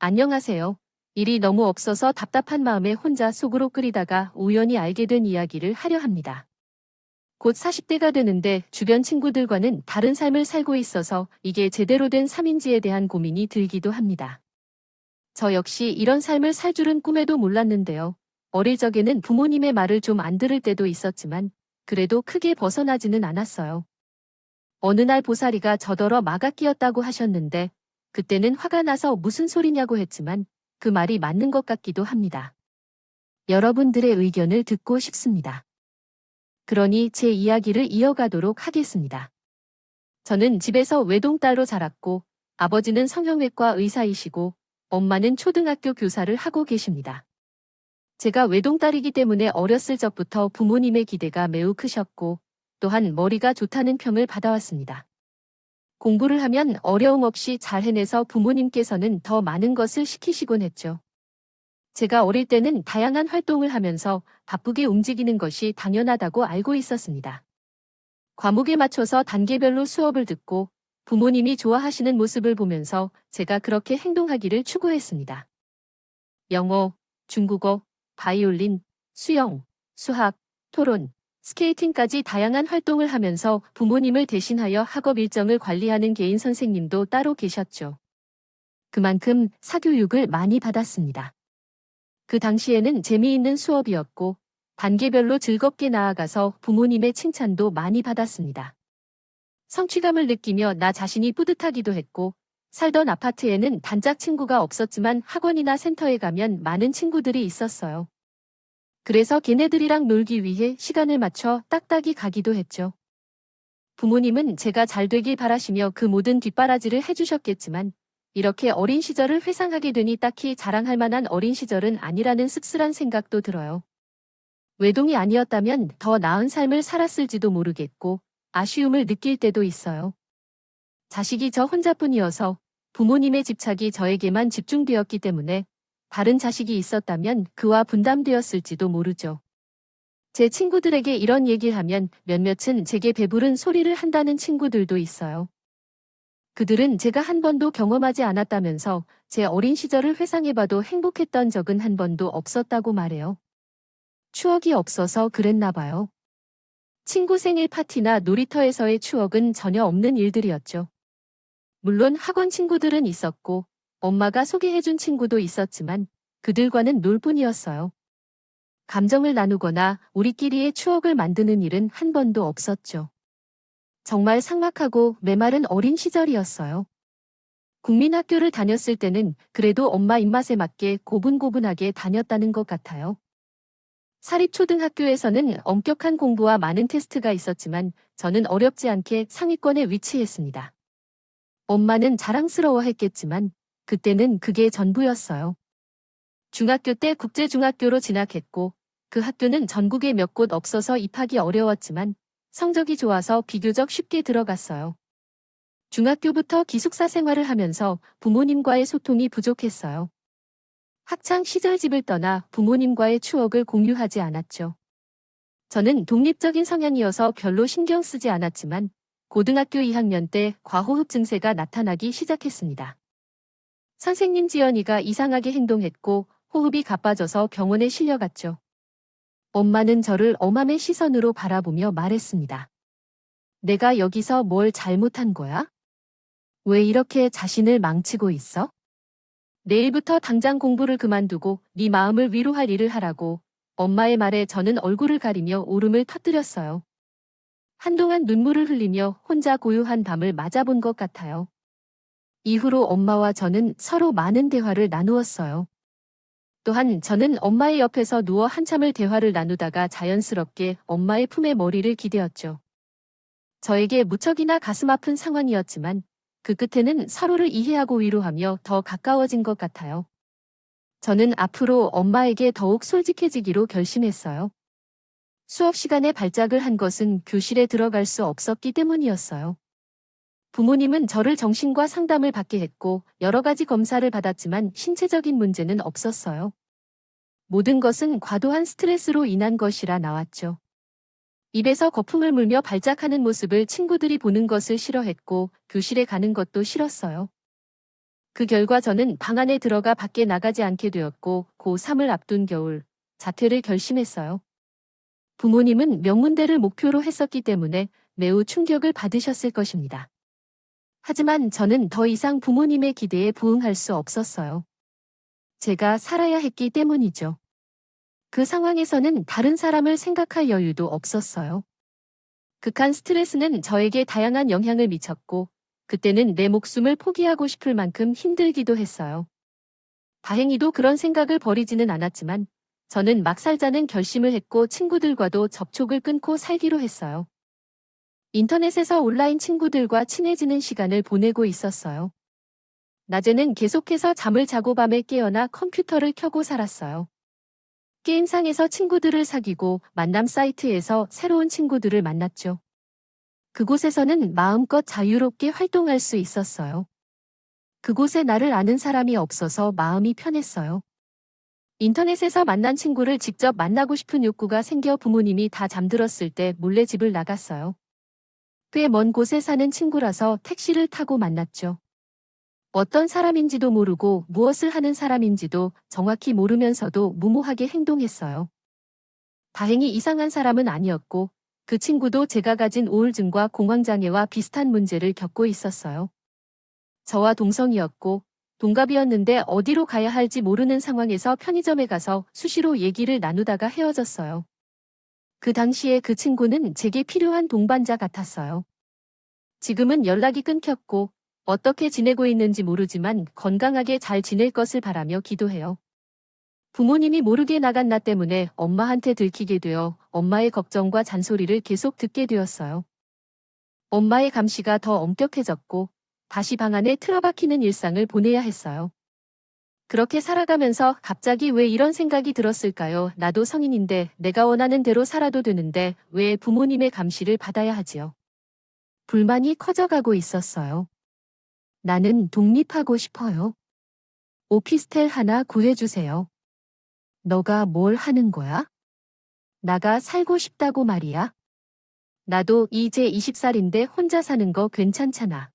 안녕하세요. 일이 너무 없어서 답답한 마음에 혼자 속으로 끓이다가 우연히 알게 된 이야기를 하려 합니다. 곧 40대가 되는데 주변 친구들과는 다른 삶을 살고 있어서 이게 제대로 된 삶인지에 대한 고민이 들기도 합니다. 저 역시 이런 삶을 살 줄은 꿈에도 몰랐는데요. 어릴 적에는 부모님의 말을 좀 안 들을 때도 있었지만 그래도 크게 벗어나지는 않았어요. 어느 날 보살이가 저더러 마가 끼었다고 하셨는데 그때는 화가 나서 무슨 소리냐고 했지만 그 말이 맞는 것 같기도 합니다. 여러분들의 의견을 듣고 싶습니다. 그러니 제 이야기를 이어가도록 하겠습니다. 저는 집에서 외동딸로 자랐고 아버지는 성형외과 의사이시고 엄마는 초등학교 교사를 하고 계십니다. 제가 외동딸이기 때문에 어렸을 적부터 부모님의 기대가 매우 크셨고 또한 머리가 좋다는 평을 받아왔습니다. 공부를 하면 어려움 없이 잘 해내서 부모님께서는 더 많은 것을 시키시곤 했죠. 제가 어릴 때는 다양한 활동을 하면서 바쁘게 움직이는 것이 당연하다고 알고 있었습니다. 과목에 맞춰서 단계별로 수업을 듣고 부모님이 좋아하시는 모습을 보면서 제가 그렇게 행동하기를 추구했습니다. 영어, 중국어, 바이올린, 수영, 수학, 토론, 스케이팅까지 다양한 활동을 하면서 부모님을 대신하여 학업 일정을 관리하는 개인 선생님도 따로 계셨죠. 그만큼 사교육을 많이 받았습니다. 그 당시에는 재미있는 수업이었고 단계별로 즐겁게 나아가서 부모님의 칭찬도 많이 받았습니다. 성취감을 느끼며 나 자신이 뿌듯하기도 했고 살던 아파트에는 단짝 친구가 없었지만 학원이나 센터에 가면 많은 친구들이 있었어요. 그래서 걔네들이랑 놀기 위해 시간을 맞춰 딱딱이 가기도 했죠. 부모님은 제가 잘 되길 바라시며 그 모든 뒷바라지를 해주셨겠지만 이렇게 어린 시절을 회상하게 되니 딱히 자랑할 만한 어린 시절은 아니라는 씁쓸한 생각도 들어요. 외동이 아니었다면 더 나은 삶을 살았을지도 모르겠고 아쉬움을 느낄 때도 있어요. 자식이 저 혼자뿐이어서 부모님의 집착이 저에게만 집중되었기 때문에 다른 자식이 있었다면 그와 분담되었을지도 모르죠. 제 친구들에게 이런 얘기를 하면 몇몇은 제게 배부른 소리를 한다는 친구들도 있어요. 그들은 제가 한 번도 경험하지 않았다면서 제 어린 시절을 회상해봐도 행복했던 적은 한 번도 없었다고 말해요. 추억이 없어서 그랬나 봐요. 친구 생일 파티나 놀이터에서의 추억은 전혀 없는 일들이었죠. 물론 학원 친구들은 있었고 엄마가 소개해준 친구도 있었지만 그들과는 놀 뿐이었어요. 감정을 나누거나 우리끼리의 추억을 만드는 일은 한 번도 없었죠. 정말 삭막하고 메마른 어린 시절이었어요. 국민학교를 다녔을 때는 그래도 엄마 입맛에 맞게 고분고분하게 다녔다는 것 같아요. 사립초등학교에서는 엄격한 공부와 많은 테스트가 있었지만 저는 어렵지 않게 상위권에 위치했습니다. 엄마는 자랑스러워했겠지만 그때는 그게 전부였어요. 중학교 때 국제중학교로 진학했고 그 학교는 전국에 몇 곳 없어서 입학이 어려웠지만 성적이 좋아서 비교적 쉽게 들어갔어요. 중학교부터 기숙사 생활을 하면서 부모님과의 소통이 부족했어요. 학창 시절 집을 떠나 부모님과의 추억을 공유하지 않았죠. 저는 독립적인 성향이어서 별로 신경 쓰지 않았지만 고등학교 2학년 때 과호흡 증세가 나타나기 시작했습니다. 선생님 지연이가 이상하게 행동했고 호흡이 가빠져서 병원에 실려갔죠. 엄마는 저를 엄함의 시선으로 바라보며 말했습니다. 내가 여기서 뭘 잘못한 거야? 왜 이렇게 자신을 망치고 있어? 내일부터 당장 공부를 그만두고 네 마음을 위로할 일을 하라고. 엄마의 말에 저는 얼굴을 가리며 울음을 터뜨렸어요. 한동안 눈물을 흘리며 혼자 고요한 밤을 맞아본 것 같아요. 이후로 엄마와 저는 서로 많은 대화를 나누었어요. 또한 저는 엄마의 옆에서 누워 한참을 대화를 나누다가 자연스럽게 엄마의 품에 머리를 기대었죠. 저에게 무척이나 가슴 아픈 상황이었지만 그 끝에는 서로를 이해하고 위로하며 더 가까워진 것 같아요. 저는 앞으로 엄마에게 더욱 솔직해지기로 결심했어요. 수업 시간에 발작을 한 것은 교실에 들어갈 수 없었기 때문이었어요. 부모님은 저를 정신과 상담을 받게 했고 여러 가지 검사를 받았지만 신체적인 문제는 없었어요. 모든 것은 과도한 스트레스로 인한 것이라 나왔죠. 입에서 거품을 물며 발작하는 모습을 친구들이 보는 것을 싫어했고 교실에 가는 것도 싫었어요. 그 결과 저는 방 안에 들어가 밖에 나가지 않게 되었고 고3을 앞둔 겨울 자퇴를 결심했어요. 부모님은 명문대를 목표로 했었기 때문에 매우 충격을 받으셨을 것입니다. 하지만 저는 더 이상 부모님의 기대에 부응할 수 없었어요. 제가 살아야 했기 때문이죠. 그 상황에서는 다른 사람을 생각할 여유도 없었어요. 극한 스트레스는 저에게 다양한 영향을 미쳤고, 그때는 내 목숨을 포기하고 싶을 만큼 힘들기도 했어요. 다행히도 그런 생각을 버리지는 않았지만, 저는 막 살자는 결심을 했고 친구들과도 접촉을 끊고 살기로 했어요. 인터넷에서 온라인 친구들과 친해지는 시간을 보내고 있었어요. 낮에는 계속해서 잠을 자고 밤에 깨어나 컴퓨터를 켜고 살았어요. 게임상에서 친구들을 사귀고 만남 사이트에서 새로운 친구들을 만났죠. 그곳에서는 마음껏 자유롭게 활동할 수 있었어요. 그곳에 나를 아는 사람이 없어서 마음이 편했어요. 인터넷에서 만난 친구를 직접 만나고 싶은 욕구가 생겨 부모님이 다 잠들었을 때 몰래 집을 나갔어요. 꽤 먼 곳에 사는 친구라서 택시를 타고 만났죠. 어떤 사람인지도 모르고 무엇을 하는 사람인지도 정확히 모르면서도 무모하게 행동했어요. 다행히 이상한 사람은 아니었고 그 친구도 제가 가진 우울증과 공황장애와 비슷한 문제를 겪고 있었어요. 저와 동성이었고 동갑이었는데 어디로 가야 할지 모르는 상황에서 편의점에 가서 수시로 얘기를 나누다가 헤어졌어요. 그 당시에 그 친구는 제게 필요한 동반자 같았어요. 지금은 연락이 끊겼고 어떻게 지내고 있는지 모르지만 건강하게 잘 지낼 것을 바라며 기도해요. 부모님이 모르게 나간 나 때문에 엄마한테 들키게 되어 엄마의 걱정과 잔소리를 계속 듣게 되었어요. 엄마의 감시가 더 엄격해졌고 다시 방 안에 틀어박히는 일상을 보내야 했어요. 그렇게 살아가면서 갑자기 왜 이런 생각이 들었을까요? 나도 성인인데 내가 원하는 대로 살아도 되는데 왜 부모님의 감시를 받아야 하지요? 불만이 커져가고 있었어요. 나는 독립하고 싶어요. 오피스텔 하나 구해주세요. 너가 뭘 하는 거야? 나가 살고 싶다고 말이야. 나도 이제 20살인데 혼자 사는 거 괜찮잖아.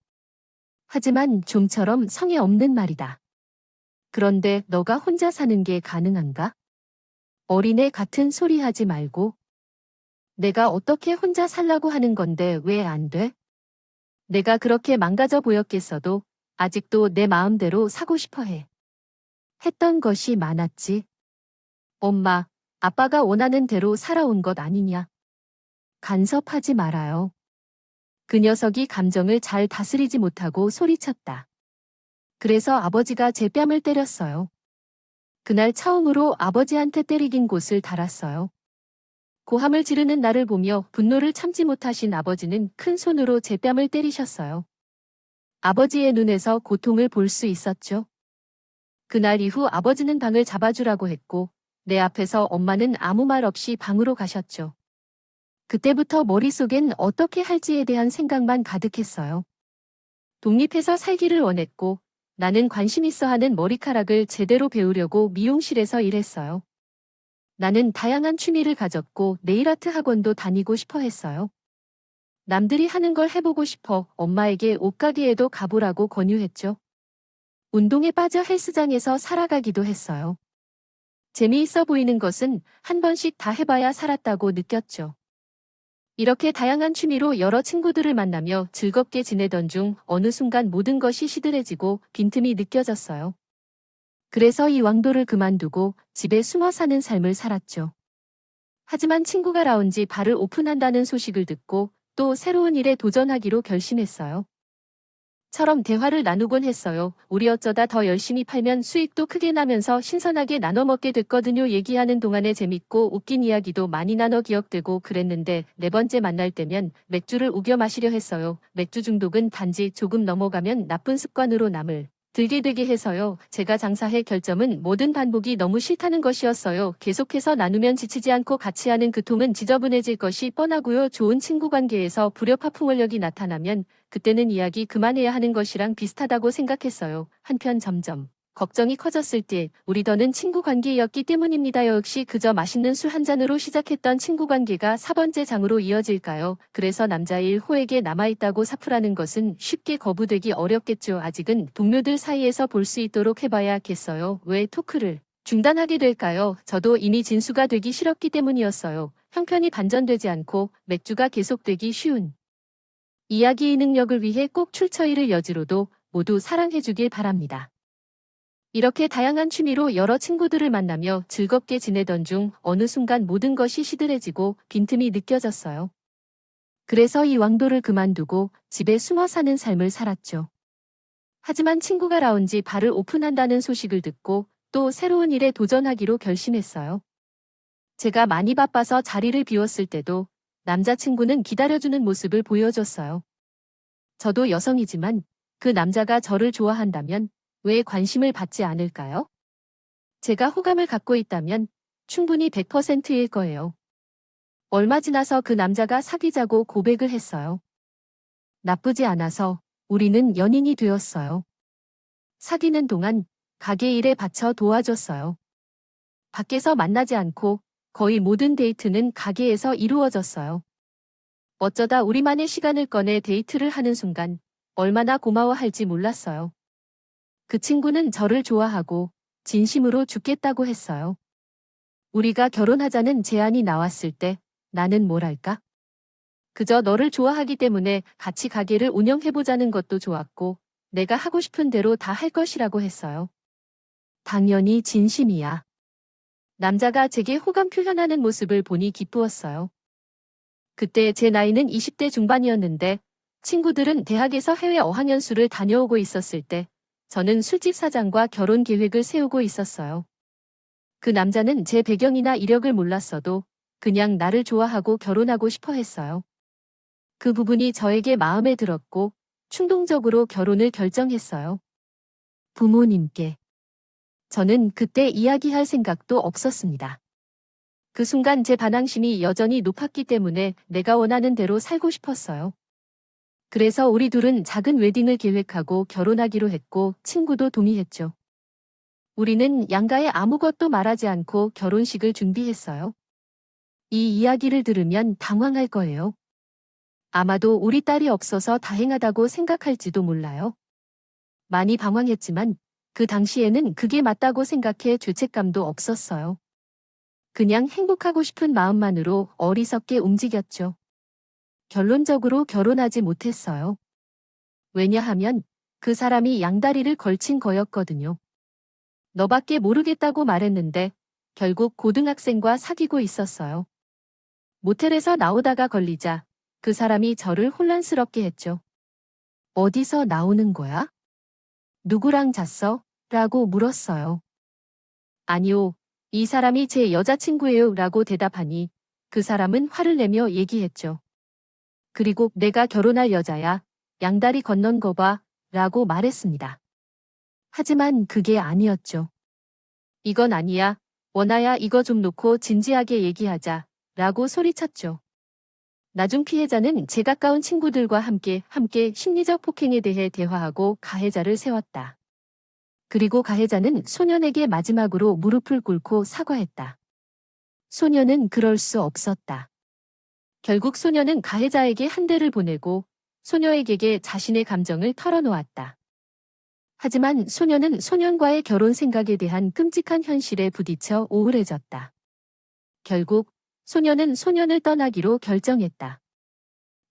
하지만 좀처럼 성에 없는 말이다. 그런데 너가 혼자 사는 게 가능한가? 어린애 같은 소리 하지 말고. 내가 어떻게 혼자 살라고 하는 건데 왜 안 돼? 내가 그렇게 망가져 보였겠어도 아직도 내 마음대로 사고 싶어 해. 했던 것이 많았지. 엄마, 아빠가 원하는 대로 살아온 것 아니냐. 간섭하지 말아요. 그 녀석이 감정을 잘 다스리지 못하고 소리쳤다. 그래서 아버지가 제 뺨을 때렸어요. 그날 처음으로 아버지한테 때리긴 곳을 달았어요. 고함을 지르는 나를 보며 분노를 참지 못하신 아버지는 큰 손으로 제 뺨을 때리셨어요. 아버지의 눈에서 고통을 볼 수 있었죠. 그날 이후 아버지는 방을 잡아주라고 했고 내 앞에서 엄마는 아무 말 없이 방으로 가셨죠. 그때부터 머릿속엔 어떻게 할지에 대한 생각만 가득했어요. 독립해서 살기를 원했고 나는 관심 있어 하는 머리카락을 제대로 배우려고 미용실에서 일했어요. 나는 다양한 취미를 가졌고 네일아트 학원도 다니고 싶어 했어요. 남들이 하는 걸 해보고 싶어 엄마에게 옷가게에도 가보라고 권유했죠. 운동에 빠져 헬스장에서 살아가기도 했어요. 재미있어 보이는 것은 한 번씩 다 해봐야 살았다고 느꼈죠. 이렇게 다양한 취미로 여러 친구들을 만나며 즐겁게 지내던 중 어느 순간 모든 것이 시들해지고 빈틈이 느껴졌어요. 그래서 이 왕도를 그만두고 집에 숨어 사는 삶을 살았죠. 하지만 친구가 라운지 바를 오픈한다는 소식을 듣고 또 새로운 일에 도전하기로 결심했어요. 처럼 대화를 나누곤 했어요. 우리 어쩌다 더 열심히 팔면 수익도 크게 나면서 신선하게 나눠 먹게 됐거든요. 얘기하는 동안에 재밌고 웃긴 이야기도 많이 나눠 기억되고 그랬는데 네 번째 만날 때면 맥주를 우겨 마시려 했어요. 맥주 중독은 단지 조금 넘어가면 나쁜 습관으로 남을 들게 되게 해서요. 제가 장사해 결점은 모든 반복이 너무 싫다는 것이었어요. 계속해서 나누면 지치지 않고 같이 하는 그 통은 지저분해질 것이 뻔하고요. 좋은 친구 관계에서 불협화풍원력이 나타나면 그때는 이야기 그만해야 하는 것이랑 비슷하다고 생각했어요. 한편 점점 걱정이 커졌을 때 우리 더는 친구 관계였기 때문입니다. 역시 그저 맛있는 술 한 잔으로 시작했던 친구 관계가 4번째 장으로 이어질까요? 그래서 남자 1호에게 남아있다고 사풀하는 것은 쉽게 거부되기 어렵겠죠. 아직은 동료들 사이에서 볼 수 있도록 해봐야겠어요. 왜 토크를 중단하게 될까요? 저도 이미 진수가 되기 싫었기 때문이었어요. 형편이 반전되지 않고 맥주가 계속되기 쉬운 이야기 능력을 위해 꼭 출처이를 여지로도 모두 사랑해주길 바랍니다. 이렇게 다양한 취미로 여러 친구들을 만나며 즐겁게 지내던 중 어느 순간 모든 것이 시들해지고 빈틈이 느껴졌어요. 그래서 이 왕도를 그만두고 집에 숨어 사는 삶을 살았죠. 하지만 친구가 라운지 바를 오픈한다는 소식을 듣고 또 새로운 일에 도전하기로 결심했어요. 제가 많이 바빠서 자리를 비웠을 때도 남자친구는 기다려주는 모습을 보여줬어요. 저도 여성이지만 그 남자가 저를 좋아한다면 왜 관심을 받지 않을까요? 제가 호감을 갖고 있다면 충분히 100%일 거예요. 얼마 지나서 그 남자가 사귀자고 고백을 했어요. 나쁘지 않아서 우리는 연인이 되었어요. 사귀는 동안 가게 일에 바쳐 도와줬어요. 밖에서 만나지 않고 거의 모든 데이트는 가게에서 이루어졌어요. 어쩌다 우리만의 시간을 꺼내 데이트를 하는 순간 얼마나 고마워할지 몰랐어요. 그 친구는 저를 좋아하고 진심으로 죽겠다고 했어요. 우리가 결혼하자는 제안이 나왔을 때 나는 뭐랄까? 그저 너를 좋아하기 때문에 같이 가게를 운영해보자는 것도 좋았고 내가 하고 싶은 대로 다 할 것이라고 했어요. 당연히 진심이야. 남자가 제게 호감 표현하는 모습을 보니 기쁘었어요. 그때 제 나이는 20대 중반이었는데 친구들은 대학에서 해외 어학연수를 다녀오고 있었을 때 저는 술집 사장과 결혼 계획을 세우고 있었어요. 그 남자는 제 배경이나 이력을 몰랐어도 그냥 나를 좋아하고 결혼하고 싶어 했어요. 그 부분이 저에게 마음에 들었고 충동적으로 결혼을 결정했어요. 부모님께. 저는 그때 이야기할 생각도 없었습니다. 그 순간 제 반항심이 여전히 높았기 때문에 내가 원하는 대로 살고 싶었어요. 그래서 우리 둘은 작은 웨딩을 계획하고 결혼하기로 했고 친구도 동의했죠. 우리는 양가에 아무것도 말하지 않고 결혼식을 준비했어요. 이 이야기를 들으면 당황할 거예요. 아마도 우리 딸이 없어서 다행하다고 생각할지도 몰라요. 많이 방황했지만 그 당시에는 그게 맞다고 생각해 죄책감도 없었어요. 그냥 행복하고 싶은 마음만으로 어리석게 움직였죠. 결론적으로 결혼하지 못했어요. 왜냐하면 그 사람이 양다리를 걸친 거였거든요. 너밖에 모르겠다고 말했는데 결국 고등학생과 사귀고 있었어요. 모텔에서 나오다가 걸리자 그 사람이 저를 혼란스럽게 했죠. 어디서 나오는 거야? 누구랑 잤어? 라고 물었어요. 아니요, 이 사람이 제 여자친구예요 라고 대답하니 그 사람은 화를 내며 얘기했죠. 그리고 내가 결혼할 여자야. 양다리 건넌 거 봐. 라고 말했습니다. 하지만 그게 아니었죠. 이건 아니야. 원아야 이거 좀 놓고 진지하게 얘기하자. 라고 소리쳤죠. 나중 피해자는 제 가까운 친구들과 함께 심리적 폭행에 대해 대화하고 가해자를 세웠다. 그리고 가해자는 소년에게 마지막으로 무릎을 꿇고 사과했다. 소년은 그럴 수 없었다. 결국 소년은 가해자에게 한 대를 보내고 소녀에게 자신의 감정을 털어놓았다. 하지만 소년은 소년과의 결혼 생각에 대한 끔찍한 현실에 부딪혀 우울해졌다. 결국 소년은 소년을 떠나기로 결정했다.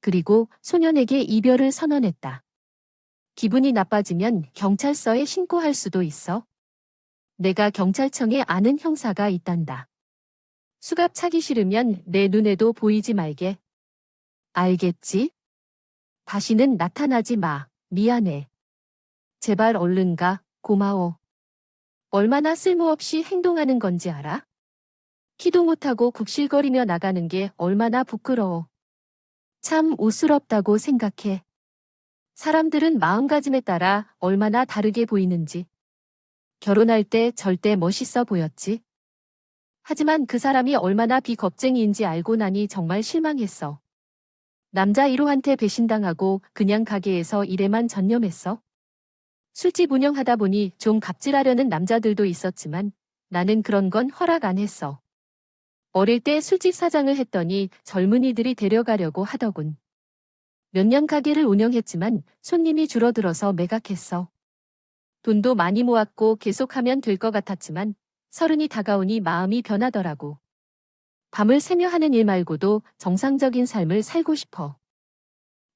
그리고 소년에게 이별을 선언했다. 기분이 나빠지면 경찰서에 신고할 수도 있어. 내가 경찰청에 아는 형사가 있단다. 수갑 차기 싫으면 내 눈에도 보이지 말게. 알겠지? 다시는 나타나지 마. 미안해. 제발 얼른 가. 고마워. 얼마나 쓸모없이 행동하는 건지 알아? 키도 못하고 굽실거리며 나가는 게 얼마나 부끄러워. 참 우스럽다고 생각해. 사람들은 마음가짐에 따라 얼마나 다르게 보이는지. 결혼할 때 절대 멋있어 보였지. 하지만 그 사람이 얼마나 비겁쟁이인지 알고 나니 정말 실망했어. 남자 1호한테 배신당하고 그냥 가게에서 일에만 전념했어. 술집 운영하다 보니 좀 갑질하려는 남자들도 있었지만 나는 그런 건 허락 안 했어. 어릴 때 술집 사장을 했더니 젊은이들이 데려가려고 하더군. 몇 년 가게를 운영했지만 손님이 줄어들어서 매각했어. 돈도 많이 모았고 계속하면 될 것 같았지만 서른이 다가오니 마음이 변하더라고. 밤을 새며 하는 일 말고도 정상적인 삶을 살고 싶어.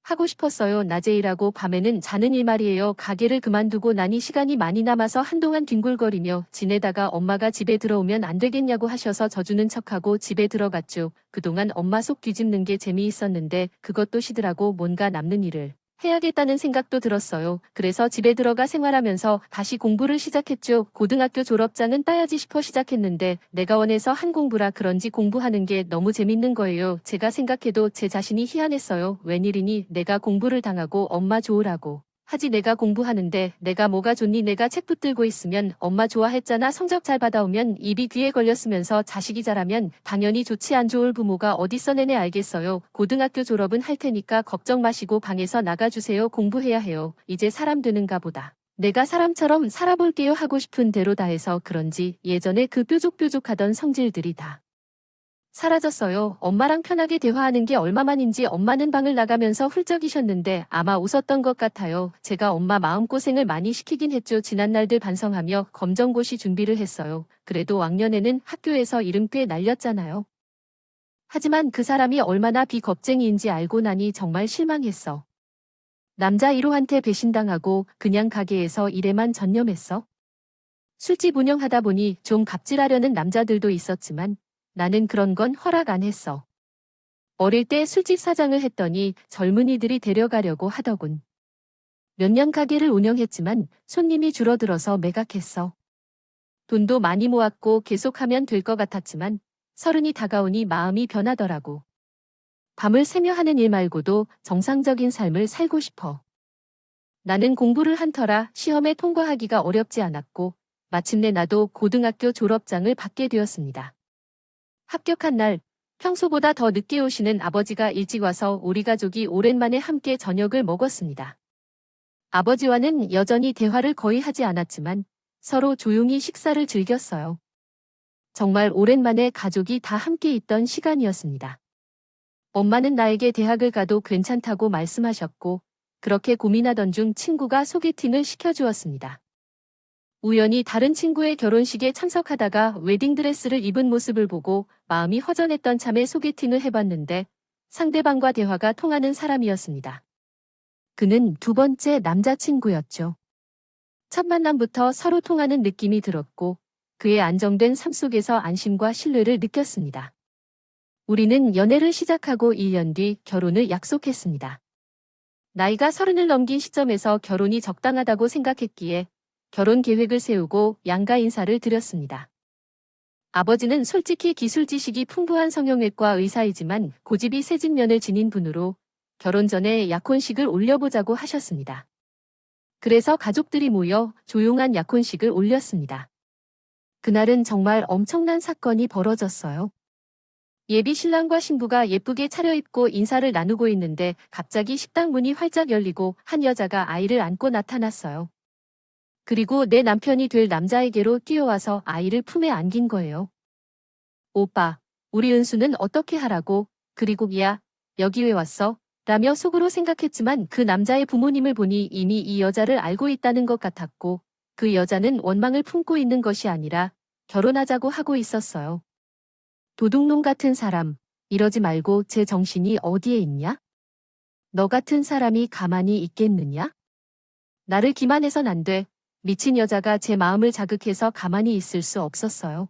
하고 싶었어요. 낮에 일하고 밤에는 자는 일 말이에요. 가게를 그만두고 나니 시간이 많이 남아서 한동안 뒹굴거리며 지내다가 엄마가 집에 들어오면 안 되겠냐고 하셔서 져주는 척하고 집에 들어갔죠. 그동안 엄마 속 뒤집는 게 재미있었는데 그것도 싫더라고. 뭔가 남는 일을 해야겠다는 생각도 들었어요. 그래서 집에 들어가 생활하면서 다시 공부를 시작했죠. 고등학교 졸업장은 따야지 싶어 시작했는데 내가 원해서 한 공부라 그런지 공부하는 게 너무 재밌는 거예요. 제가 생각해도 제 자신이 희한했어요. 웬일이니 내가 공부를 당하고 엄마 좋으라고 하지. 내가 공부하는데 내가 뭐가 좋니. 내가 책 붙들고 있으면 엄마 좋아했잖아. 성적 잘 받아오면 입이 귀에 걸렸으면서 자식이 잘하면 당연히 좋지. 안 좋을 부모가 어딨어. 내내 알겠어요. 고등학교 졸업은 할 테니까 걱정 마시고 방에서 나가주세요. 공부해야 해요. 이제 사람 되는가 보다. 내가 사람처럼 살아볼게요. 하고 싶은 대로 다 해서 그런지 예전에 그 뾰족뾰족하던 성질들이 다 사라졌어요. 엄마랑 편하게 대화하는 게 얼마만인지. 엄마는 방을 나가면서 훌쩍이셨는데 아마 웃었던 것 같아요. 제가 엄마 마음고생을 많이 시키긴 했죠. 지난 날들 반성하며 검정고시 준비를 했어요. 그래도 왕년에는 학교에서 이름 꽤 날렸잖아요. 하지만 그 사람이 얼마나 비겁쟁이인지 알고 나니 정말 실망했어. 남자 1호한테 배신당하고 그냥 가게에서 일에만 전념했어. 술집 운영하다 보니 좀 갑질하려는 남자들도 있었지만 나는 그런 건 허락 안 했어. 어릴 때 술집 사장을 했더니 젊은이들이 데려가려고 하더군. 몇 년 가게를 운영했지만 손님이 줄어들어서 매각했어. 돈도 많이 모았고 계속하면 될 것 같았지만 서른이 다가오니 마음이 변하더라고. 밤을 새며 하는 일 말고도 정상적인 삶을 살고 싶어. 나는 공부를 한 터라 시험에 통과하기가 어렵지 않았고 마침내 나도 고등학교 졸업장을 받게 되었습니다. 합격한 날, 평소보다 더 늦게 오시는 아버지가 일찍 와서 우리 가족이 오랜만에 함께 저녁을 먹었습니다. 아버지와는 여전히 대화를 거의 하지 않았지만 서로 조용히 식사를 즐겼어요. 정말 오랜만에 가족이 다 함께 있던 시간이었습니다. 엄마는 나에게 대학을 가도 괜찮다고 말씀하셨고 그렇게 고민하던 중 친구가 소개팅을 시켜주었습니다. 우연히 다른 친구의 결혼식에 참석하다가 웨딩드레스를 입은 모습을 보고 마음이 허전했던 참에 소개팅을 해봤는데 상대방과 대화가 통하는 사람이었습니다. 그는 두 번째 남자친구였죠. 첫 만남부터 서로 통하는 느낌이 들었고 그의 안정된 삶 속에서 안심과 신뢰를 느꼈습니다. 우리는 연애를 시작하고 1년 뒤 결혼을 약속했습니다. 나이가 30을 넘긴 시점에서 결혼이 적당하다고 생각했기에 결혼 계획을 세우고 양가 인사를 드렸습니다. 아버지는 솔직히 기술 지식이 풍부한 성형외과 의사이지만 고집이 세진 면을 지닌 분으로 결혼 전에 약혼식을 올려보자고 하셨습니다. 그래서 가족들이 모여 조용한 약혼식을 올렸습니다. 그날은 정말 엄청난 사건이 벌어졌어요. 예비 신랑과 신부가 예쁘게 차려입고 인사를 나누고 있는데 갑자기 식당 문이 활짝 열리고 한 여자가 아이를 안고 나타났어요. 그리고 내 남편이 될 남자에게로 뛰어와서 아이를 품에 안긴 거예요. 오빠, 우리 은수는 어떻게 하라고? 그리고 야, 여기 왜 왔어? 라며 속으로 생각했지만 그 남자의 부모님을 보니 이미 이 여자를 알고 있다는 것 같았고 그 여자는 원망을 품고 있는 것이 아니라 결혼하자고 하고 있었어요. 도둑놈 같은 사람, 이러지 말고 제 정신이 어디에 있냐? 너 같은 사람이 가만히 있겠느냐? 나를 기만해선 안 돼. 미친 여자가 제 마음을 자극해서 가만히 있을 수 없었어요.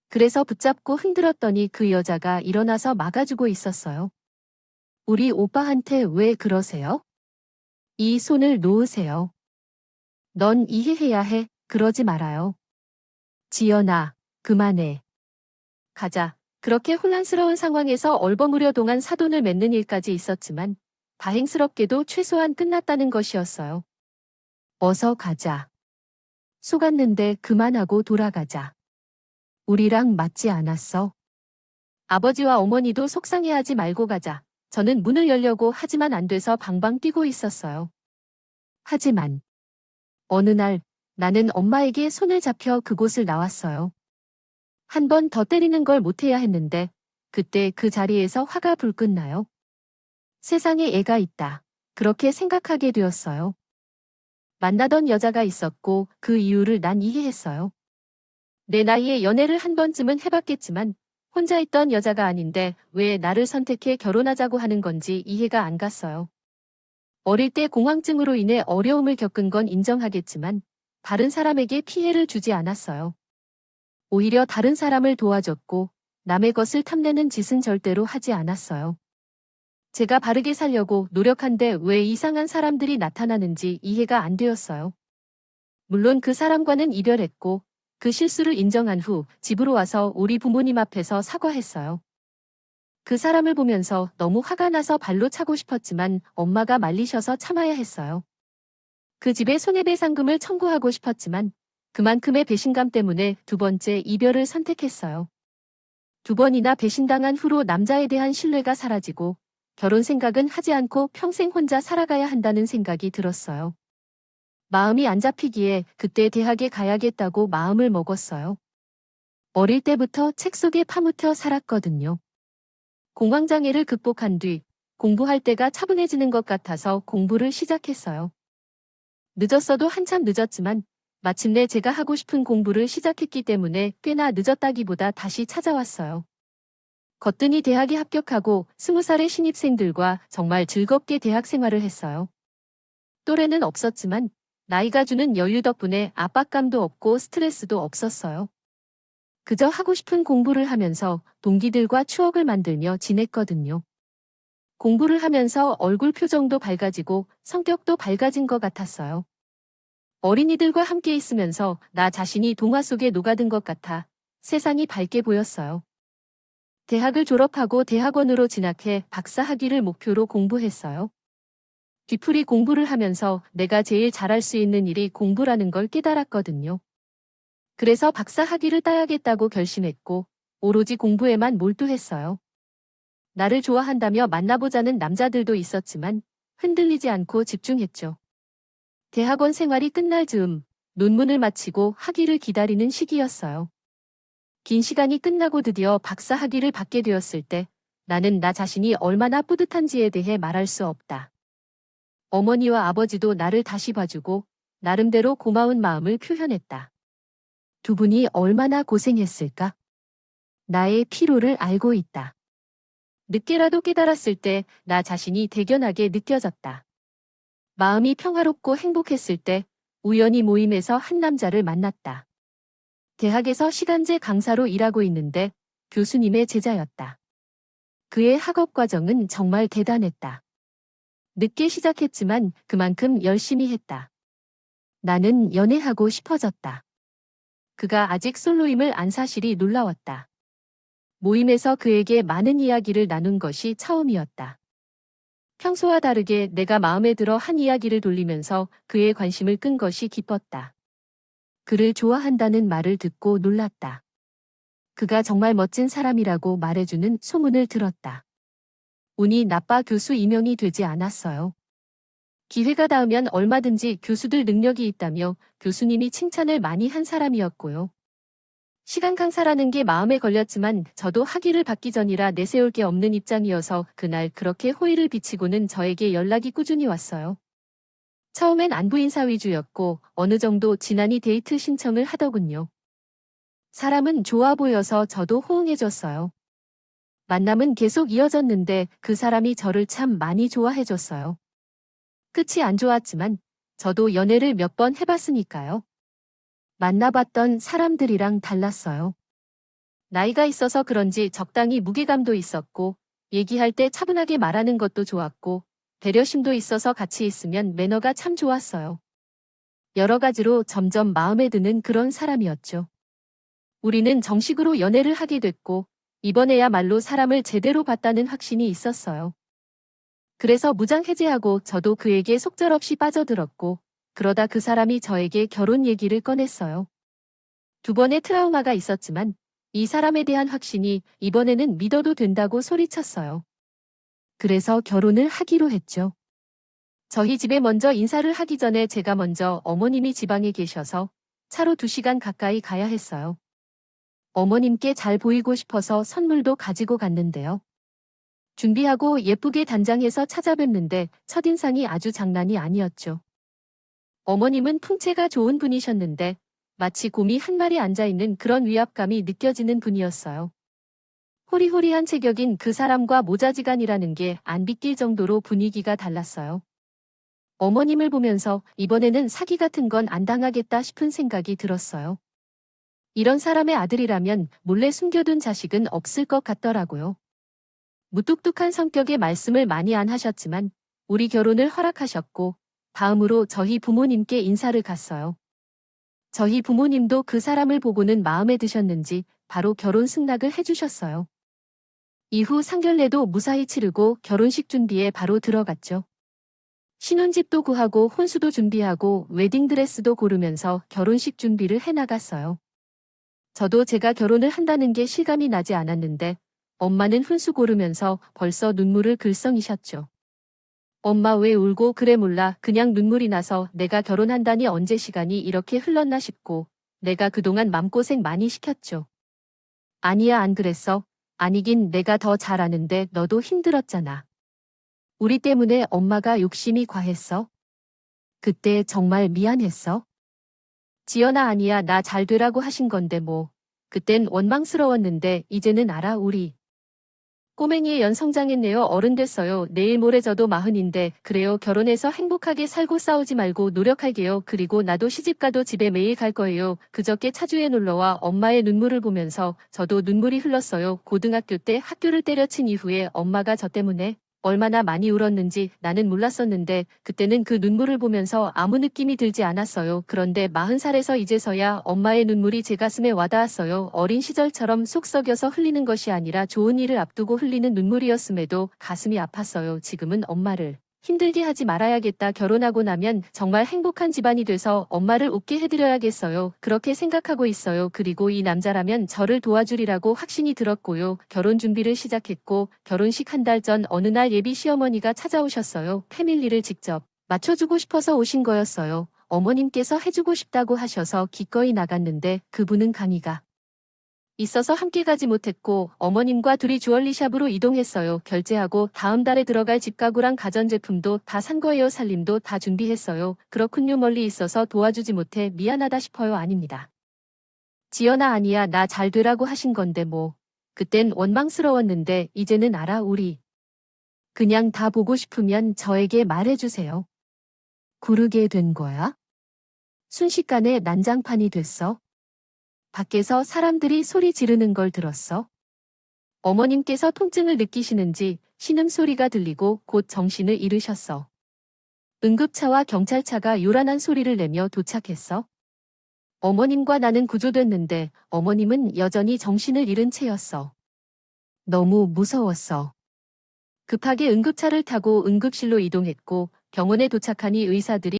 그래서 붙잡고 흔들었더니 그 여자가 일어나서 막아주고 있었어요. 우리 오빠한테 왜 그러세요? 이 손을 놓으세요. 넌 이해해야 해. 그러지 말아요. 지연아, 그만해. 가자. 그렇게 혼란스러운 상황에서 얼버무려 동안 사돈을 맺는 일까지 있었지만 다행스럽게도 최소한 끝났다는 것이었어요. 어서 가자. 속았는데 그만하고 돌아가자. 우리랑 맞지 않았어. 아버지와 어머니도 속상해하지 말고 가자. 저는 문을 열려고 하지만 안 돼서 방방 뛰고 있었어요. 하지만 어느 날 나는 엄마에게 손을 잡혀 그곳을 나왔어요. 한 번 더 때리는 걸 못해야 했는데 그때 그 자리에서 화가 불끈 나요. 세상에 애가 있다. 그렇게 생각하게 되었어요. 만나던 여자가 있었고 그 이유를 난 이해했어요. 내 나이에 연애를 한 번쯤은 해봤겠지만 혼자 있던 여자가 아닌데 왜 나를 선택해 결혼하자고 하는 건지 이해가 안 갔어요. 어릴 때 공황증으로 인해 어려움을 겪은 건 인정하겠지만 다른 사람에게 피해를 주지 않았어요. 오히려 다른 사람을 도와줬고 남의 것을 탐내는 짓은 절대로 하지 않았어요. 제가 바르게 살려고 노력한데 왜 이상한 사람들이 나타나는지 이해가 안 되었어요. 물론 그 사람과는 이별했고 그 실수를 인정한 후 집으로 와서 우리 부모님 앞에서 사과했어요. 그 사람을 보면서 너무 화가 나서 발로 차고 싶었지만 엄마가 말리셔서 참아야 했어요. 그 집에 손해배상금을 청구하고 싶었지만 그만큼의 배신감 때문에 두 번째 이별을 선택했어요. 두 번이나 배신당한 후로 남자에 대한 신뢰가 사라지고 결혼 생각은 하지 않고 평생 혼자 살아가야 한다는 생각이 들었어요. 마음이 안 잡히기에 그때 대학에 가야겠다고 마음을 먹었어요. 어릴 때부터 책 속에 파묻혀 살았거든요. 공황장애를 극복한 뒤 공부할 때가 차분해지는 것 같아서 공부를 시작했어요. 늦었어도 한참 늦었지만 마침내 제가 하고 싶은 공부를 시작했기 때문에 꽤나 늦었다기보다 다시 찾아왔어요. 거뜬히 대학에 합격하고 20살의 신입생들과 정말 즐겁게 대학 생활을 했어요. 또래는 없었지만 나이가 주는 여유 덕분에 압박감도 없고 스트레스도 없었어요. 그저 하고 싶은 공부를 하면서 동기들과 추억을 만들며 지냈거든요. 공부를 하면서 얼굴 표정도 밝아지고 성격도 밝아진 것 같았어요. 어린이들과 함께 있으면서 나 자신이 동화 속에 녹아든 것 같아 세상이 밝게 보였어요. 대학을 졸업하고 대학원으로 진학해 박사 학위를 목표로 공부했어요. 뒤풀이 공부를 하면서 내가 제일 잘할 수 있는 일이 공부라는 걸 깨달았거든요. 그래서 박사 학위를 따야겠다고 결심했고 오로지 공부에만 몰두했어요. 나를 좋아한다며 만나보자는 남자들도 있었지만 흔들리지 않고 집중했죠. 대학원 생활이 끝날 즈음 논문을 마치고 학위를 기다리는 시기였어요. 긴 시간이 끝나고 드디어 박사 학위를 받게 되었을 때 나는 나 자신이 얼마나 뿌듯한지에 대해 말할 수 없다. 어머니와 아버지도 나를 다시 봐주고 나름대로 고마운 마음을 표현했다. 두 분이 얼마나 고생했을까? 나의 피로를 알고 있다. 늦게라도 깨달았을 때 나 자신이 대견하게 느껴졌다. 마음이 평화롭고 행복했을 때 우연히 모임에서 한 남자를 만났다. 대학에서 시간제 강사로 일하고 있는데 교수님의 제자였다. 그의 학업 과정은 정말 대단했다. 늦게 시작했지만 그만큼 열심히 했다. 나는 연애하고 싶어졌다. 그가 아직 솔로임을 안 사실이 놀라웠다. 모임에서 그에게 많은 이야기를 나눈 것이 처음이었다. 평소와 다르게 내가 마음에 들어 한 이야기를 돌리면서 그의 관심을 끈 것이 기뻤다. 그를 좋아한다는 말을 듣고 놀랐다. 그가 정말 멋진 사람이라고 말해주는 소문을 들었다. 운이 나빠 교수 임용이 되지 않았어요. 기회가 닿으면 얼마든지 교수들 능력이 있다며 교수님이 칭찬을 많이 한 사람이었고요. 시간 강사라는 게 마음에 걸렸지만 저도 학위를 받기 전이라 내세울 게 없는 입장이어서 그날 그렇게 호의를 비치고는 저에게 연락이 꾸준히 왔어요. 처음엔 안부 인사 위주였고 어느 정도 지난이 데이트 신청을 하더군요. 사람은 좋아 보여서 저도 호응해줬어요. 만남은 계속 이어졌는데 그 사람이 저를 참 많이 좋아해줬어요. 끝이 안 좋았지만 저도 연애를 몇 번 해봤으니까요. 만나봤던 사람들이랑 달랐어요. 나이가 있어서 그런지 적당히 무게감도 있었고 얘기할 때 차분하게 말하는 것도 좋았고 배려심도 있어서 같이 있으면 매너가 참 좋았어요. 여러 가지로 점점 마음에 드는 그런 사람이었죠. 우리는 정식으로 연애를 하게 됐고 이번에야말로 사람을 제대로 봤다는 확신이 있었어요. 그래서 무장 해제하고 저도 그에게 속절없이 빠져들었고 그러다 그 사람이 저에게 결혼 얘기를 꺼냈어요. 두 번의 트라우마가 있었지만 이 사람에 대한 확신이 이번에는 믿어도 된다고 소리쳤어요. 그래서 결혼을 하기로 했죠. 저희 집에 먼저 인사를 하기 전에 제가 먼저 어머님이 지방에 계셔서 차로 2시간 가까이 가야 했어요. 어머님께 잘 보이고 싶어서 선물도 가지고 갔는데요. 준비하고 예쁘게 단장해서 찾아뵙는데 첫인상이 아주 장난이 아니었죠. 어머님은 풍채가 좋은 분이셨는데 마치 곰이 한 마리 앉아있는 그런 위압감이 느껴지는 분이었어요. 호리호리한 체격인 그 사람과 모자지간이라는 게 안 믿길 정도로 분위기가 달랐어요. 어머님을 보면서 이번에는 사기 같은 건 안 당하겠다 싶은 생각이 들었어요. 이런 사람의 아들이라면 몰래 숨겨둔 자식은 없을 것 같더라고요. 무뚝뚝한 성격의 말씀을 많이 안 하셨지만 우리 결혼을 허락하셨고 다음으로 저희 부모님께 인사를 갔어요. 저희 부모님도 그 사람을 보고는 마음에 드셨는지 바로 결혼 승낙을 해주셨어요. 이후 상견례도 무사히 치르고 결혼식 준비에 바로 들어갔죠. 신혼집도 구하고 혼수도 준비하고 웨딩드레스도 고르면서 결혼식 준비를 해나갔어요. 저도 제가 결혼을 한다는 게 실감이 나지 않았는데 엄마는 훈수 고르면서 벌써 눈물을 글썽이셨죠. 엄마 왜 울고 그래 몰라 그냥 눈물이 나서 내가 결혼한다니 언제 시간이 이렇게 흘렀나 싶고 내가 그동안 맘고생 많이 시켰죠. 아니야 안 그랬어. 아니긴 내가 더 잘 아는데 너도 힘들었잖아. 우리 때문에 엄마가 욕심이 과했어. 그때 정말 미안했어. 지연아 아니야 나 잘 되라고 하신 건데 뭐. 그땐 원망스러웠는데 이제는 알아 우리. 꼬맹이의 연성장했네요. 어른 됐어요. 내일 모레 저도 40인데 그래요. 결혼해서 행복하게 살고 싸우지 말고 노력할게요. 그리고 나도 시집가도 집에 매일 갈 거예요. 그저께 차주에 놀러와 엄마의 눈물을 보면서 저도 눈물이 흘렀어요. 고등학교 때 학교를 때려친 이후에 엄마가 저 때문에 얼마나 많이 울었는지 나는 몰랐었는데 그때는 그 눈물을 보면서 아무 느낌이 들지 않았어요. 그런데 40살에서 이제서야 엄마의 눈물이 제 가슴에 와닿았어요. 어린 시절처럼 속 썩여서 흘리는 것이 아니라 좋은 일을 앞두고 흘리는 눈물이었음에도 가슴이 아팠어요. 지금은 엄마를 힘들게 하지 말아야겠다. 결혼하고 나면 정말 행복한 집안이 돼서 엄마를 웃게 해드려야겠어요. 그렇게 생각하고 있어요. 그리고 이 남자라면 저를 도와주리라고 확신이 들었고요. 결혼 준비를 시작했고 결혼식 한 달 전 어느 날 예비 시어머니가 찾아오셨어요. 패밀리를 직접 맞춰주고 싶어서 오신 거였어요. 어머님께서 해주고 싶다고 하셔서 기꺼이 나갔는데 그분은 강의가 있어서 함께 가지 못했고 어머님과 둘이 주얼리샵으로 이동했어요. 결제하고 다음 달에 들어갈 집가구랑 가전제품도 다 산 거예요. 살림도 다 준비했어요. 그렇군요. 멀리 있어서 도와주지 못해 미안하다 싶어요. 아닙니다. 지연아 아니야 나 잘 되라고 하신 건데 뭐. 그땐 원망스러웠는데 이제는 알아 우리. 그냥 다 보고 싶으면 저에게 말해주세요. 구르게 된 거야? 순식간에 난장판이 됐어. 밖에서 사람들이 소리 지르는 걸 들었어. 어머님께서 통증을 느끼시는지 신음소리가 들리고 곧 정신을 잃으셨어. 응급차와 경찰차가 요란한 소리를 내며 도착했어. 어머님과 나는 구조됐는데 어머님은 여전히 정신을 잃은 채였어. 너무 무서웠어. 급하게 응급차를 타고 응급실로 이동했고 병원에 도착하니 의사들이